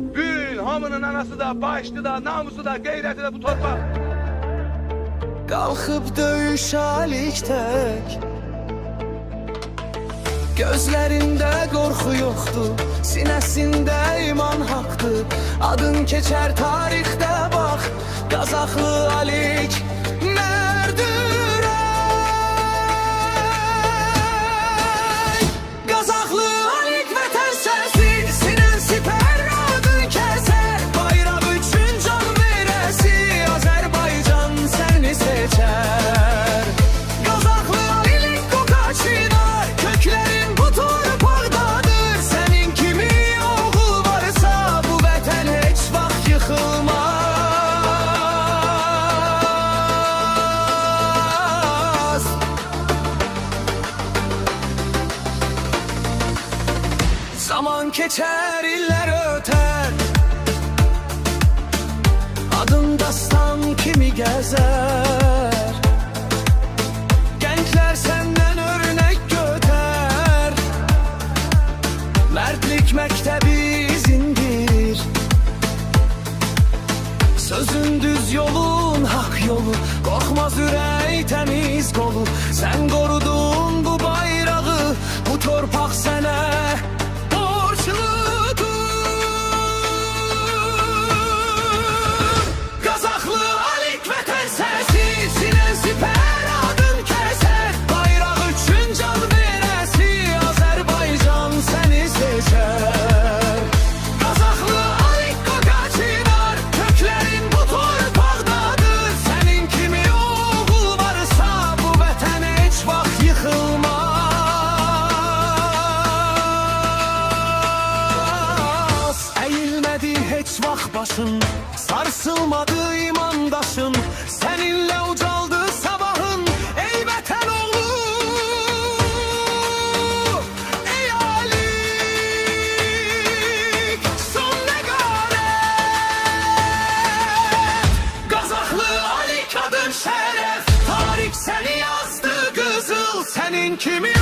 Bütün hamının anası da, başlı da, namusu da, gayreti de bu torpaq. Qalxıb döyüş alik tək, gözlərində qorxu yoxdur, sinəsində iman haqdır. Adın keçər tarixdə bax, Qazaxlı Alik Mərdürək. Qazaxlı Alik vətən səsi, sinən sipər adın kəsər. Bayraq üçün can verəsi, Azərbaycan səni seçər. Qazaxlı Alik qoqaçınar, köklərin bu torpaqdadır. Sənin kimi oğul varsa, bu vətən heç vaxt yıxılmaz. Zaman keçər, illər ötər, adın dastan kimi gəzər. Gənclər səndən örnək götər, mərdlik məktəbi izindir. Sözün düz yolun, hak yolu, qorxmaz ürək təmiz qolu. Sən qorudun bu bayrağı, bu torpaq sənə Qazaxlı Alik vətən səsi, sinən sipər adın kəsər. Bayraq üçün can verəsi, Azərbaycan səni seçər. Qazaxlı Alik qoqaçınar, köklərin bu torpaqdadır. Sənin kimi oğul varsa, bu vətən heç vaxt yıxılmaz. Əyilmədi heç vaxt başın, sarsılmadı imandaşın. Seninle ucaldı sabahın, ey vətən oğlu, ey Alik. Son nəqarət, Qazaxlı Alik adın şərəf. Tarix səni yazdı qızıl, sənin kimi